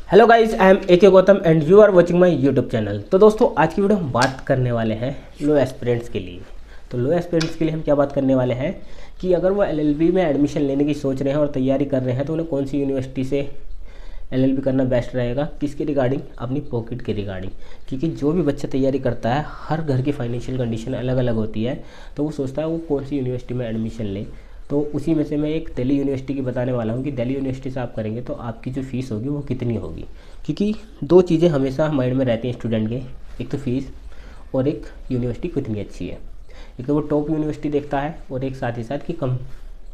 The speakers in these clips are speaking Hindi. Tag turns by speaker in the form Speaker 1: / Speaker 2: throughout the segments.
Speaker 1: Hello guys, I am A K Gautam and you are watching my YouTube channel. तो दोस्तों, आज की वीडियो हम बात करने वाले हैं लो एस्पिरेंट्स के लिए। तो लो एस्पिरेंट्स के लिए हम क्या बात करने वाले हैं कि अगर वो एलएलबी में एडमिशन लेने की सोच रहे हैं और तैयारी कर रहे हैं तो उन्हें कौन सी यूनिवर्सिटी से एलएलबी करना बेस्ट रहेगा, किसके रिगार्डिंग, अपनी पॉकेट के रिगार्डिंग। क्योंकि जो भी बच्चा तैयारी करता है, हर घर की फाइनेंशियल कंडीशन अलग अलग होती है, तो वो सोचता है वो कौन सी यूनिवर्सिटी में एडमिशन ले। तो उसी में से मैं एक दिल्ली यूनिवर्सिटी की बताने वाला हूँ कि दिल्ली यूनिवर्सिटी से आप करेंगे तो आपकी जो फ़ीस होगी वो कितनी होगी। क्योंकि दो चीज़ें हमेशा माइंड में रहती हैं स्टूडेंट के, एक तो फीस और एक यूनिवर्सिटी कितनी अच्छी है। एक तो वो टॉप यूनिवर्सिटी देखता है और एक साथ ही साथ कि कम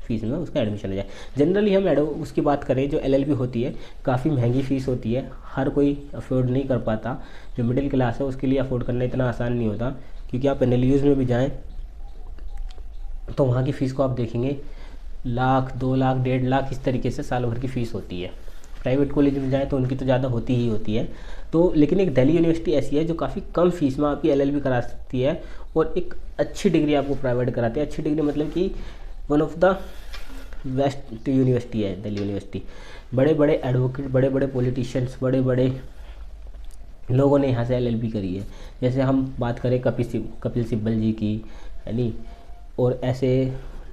Speaker 1: फीस में उसका एडमिशन हो जाए। जनरली हम उसकी बात करें, जो एलएलबी होती है काफ़ी महंगी फ़ीस होती है, हर कोई अफोर्ड नहीं कर पाता। जो मिडिल क्लास है उसके लिए अफोर्ड करना इतना आसान नहीं होता। क्योंकि आप एनएलयूज़ में भी जाएँ तो वहाँ की फ़ीस को आप देखेंगे, लाख, 2 लाख, 1.5 लाख इस तरीके से साल भर की फ़ीस होती है। प्राइवेट कॉलेज में जाएँ तो उनकी तो ज़्यादा होती ही होती है। तो लेकिन एक दिल्ली यूनिवर्सिटी ऐसी है जो काफ़ी कम फीस में आपकी एलएलबी करा सकती है और एक अच्छी डिग्री आपको प्रोवाइड कराती है। अच्छी डिग्री मतलब कि one of the best university है दिल्ली यूनिवर्सिटी। बड़े बड़े एडवोकेट, बड़े बड़े पॉलिटिशियंस, बड़े बड़े लोगों ने यहाँ से एलएलबी करी है। जैसे हम बात करें कपिल सिब्बल जी की, है नी, और ऐसे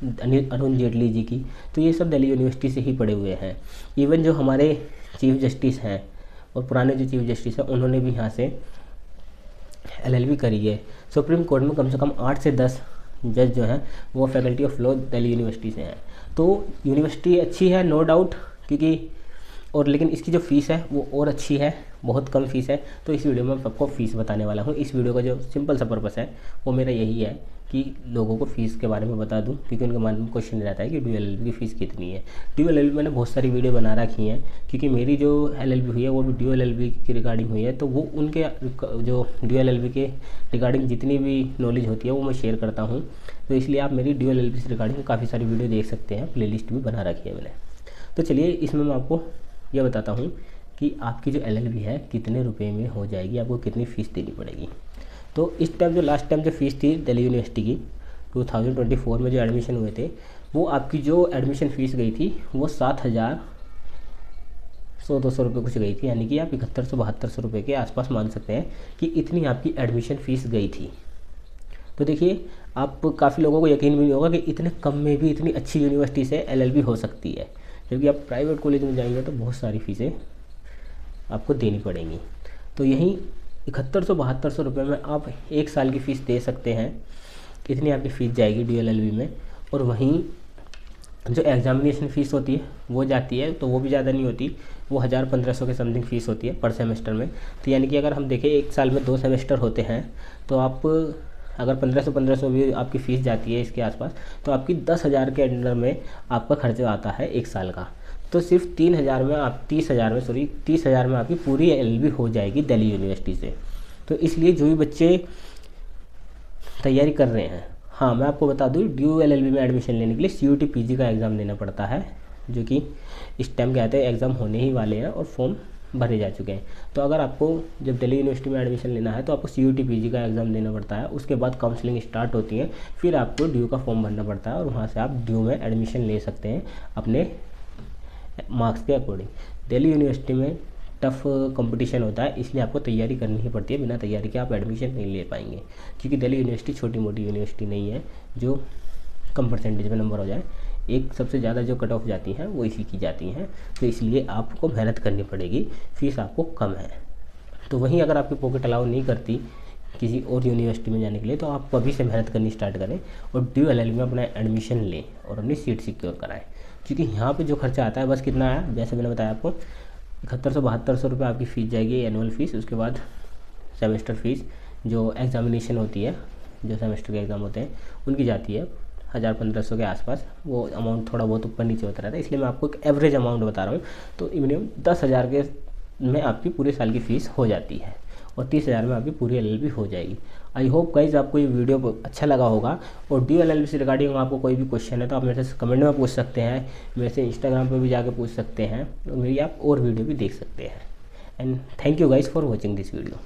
Speaker 1: अरुण जेटली जी की, तो ये सब दिल्ली यूनिवर्सिटी से ही पढ़े हुए हैं। इवन जो हमारे चीफ जस्टिस हैं और पुराने जो चीफ जस्टिस हैं उन्होंने भी यहाँ से एलएलबी करी है। सुप्रीम कोर्ट में कम से कम 8 से 10 जज जो हैं वो faculty of law Delhi university से हैं। तो यूनिवर्सिटी अच्छी है, नो डाउट। क्योंकि और लेकिन इसकी जो फ़ीस है वो और अच्छी है, बहुत कम फ़ीस है। तो इस वीडियो में मैं आपको फ़ीस बताने वाला हूँ। इस वीडियो का जो सिंपल सा पर्पस है वो मेरा यही है कि लोगों को फ़ीस के बारे में बता दूं। क्योंकि उनके मन में क्वेश्चन रहता है कि ड्यू एलएलबी की फ़ीस कितनी है। ड्यू एलएलबी मैंने बहुत सारी वीडियो बना रखी हैं, क्योंकि मेरी जो एलएलबी हुई है वो भी ड्यू एलएलबी की रिगार्डिंग हुई है। तो वो उनके जो ड्यू एलएलबी के रिगार्डिंग जितनी भी नॉलेज होती है वो मैं शेयर करता हूँ। तो इसलिए आप मेरी ड्यू एलएलबी से रिगार्डिंग काफ़ी सारी वीडियो देख सकते हैं, प्लेलिस्ट भी बना रखी है मैंने। तो चलिए, इसमें मैं आपको यह बताता हूँ कि आपकी जो एलएलबी है कितने रुपए में हो जाएगी, आपको कितनी फ़ीस देनी पड़ेगी। तो इस टाइम जो लास्ट टाइम जो फ़ीस थी दिल्ली यूनिवर्सिटी की 2024 में जो एडमिशन हुए थे, वो आपकी जो एडमिशन फ़ीस गई थी वो 7,100-200 रुपये कुछ गई थी। यानी कि आप 7100-7200 रुपये के आसपास मान सकते हैं कि इतनी आपकी एडमिशन फ़ीस गई थी। तो देखिए, आप काफ़ी लोगों को यकीन भी नहीं होगा कि इतने कम में भी इतनी अच्छी यूनिवर्सिटी से एलएलबी हो सकती है। जबकि आप प्राइवेट कॉलेज में जाएंगे तो बहुत सारी फ़ीसें आपको देनी पड़ेंगी। तो यहीं 7100-7200 रुपये में आप एक साल की फ़ीस दे सकते हैं। इतनी आपकी फ़ीस जाएगी ड्यू एलएलबी में। और वहीं जो एग्ज़ामिनेशन फ़ीस होती है वो जाती है, तो वो भी ज़्यादा नहीं होती, वो 1000-1500 के समथिंग फ़ीस होती है पर सेमेस्टर में। तो यानी कि अगर हम देखें एक साल में 2 सेमेस्टर होते हैं, तो आप अगर 1500 भी आपकी फ़ीस जाती है इसके आसपास, तो आपकी 10,000 के अंडर में आपका खर्चा आता है एक साल का। तो सिर्फ 30,000 में आपकी पूरी एलएलबी हो जाएगी दिल्ली यूनिवर्सिटी से। तो इसलिए जो भी बच्चे तैयारी कर रहे हैं, हाँ मैं आपको बता दूँ, ड्यू एलएलबी में एडमिशन लेने के लिए सीयूटी पीजी का एग्ज़ाम देना पड़ता है, जो कि इस टाइम क्या कहते हैं एग्ज़ाम होने ही वाले हैं और फॉर्म भरे जा चुके हैं। तो अगर आपको जब दिल्ली यूनिवर्सिटी में एडमिशन लेना है तो आपको सीयूटी पीजी का एग्ज़ाम देना पड़ता है। उसके बाद काउंसलिंग स्टार्ट होती है, फिर आपको ड्यू का फॉर्म भरना पड़ता है और वहाँ से आप ड्यू में एडमिशन ले सकते हैं अपने मार्क्स के अकॉर्डिंग। दिल्ली यूनिवर्सिटी में टफ़ कंपटीशन होता है, इसलिए आपको तैयारी करनी ही पड़ती है। बिना तैयारी के आप एडमिशन नहीं ले पाएंगे। क्योंकि दिल्ली यूनिवर्सिटी छोटी मोटी यूनिवर्सिटी नहीं है जो कम परसेंटेज में नंबर हो जाए। एक सबसे ज़्यादा जो कट ऑफ जाती हैं वो इसी की जाती हैं। तो इसलिए आपको मेहनत करनी पड़ेगी, फ़ीस आपको कम है। तो वहीं अगर आपकी पॉकेट अलाउ नहीं करती किसी और यूनिवर्सिटी में जाने के लिए, तो आप अभी से मेहनत करनी स्टार्ट करें और ड्यू एलएलबी में अपना एडमिशन लें और अपनी सीट सिक्योर कराएं। क्योंकि यहाँ पे जो खर्चा आता है बस कितना है, जैसे मैंने बताया आपको, 7100-7200 रुपये आपकी फ़ीस जाएगी एनुअल फ़ीस। उसके बाद सेमेस्टर फ़ीस, जो एग्ज़ामिनेशन होती है, जो सेमेस्टर के एग्ज़ाम होते हैं उनकी जाती है 1000-1500 के आसपास। वो अमाउंट थोड़ा बहुत ऊपर नीचे होता रहता है, इसलिए मैं आपको एक एवरेज अमाउंट बता रहा हूँ। तो मिनिमम 10,000 के में आपकी पूरे साल की फ़ीस हो जाती है और 30,000 में आपकी पूरी एलएलबी हो जाएगी। आई होप गाइज आपको ये वीडियो अच्छा लगा होगा। और ड्यू एलएलबी से रिगार्डिंग आपको कोई भी क्वेश्चन है तो आप मेरे से कमेंट में पूछ सकते हैं, मेरे से इंस्टाग्राम पे भी जाके पूछ सकते हैं, और मेरी आप और वीडियो भी देख सकते हैं। And thank you guys for watching this video.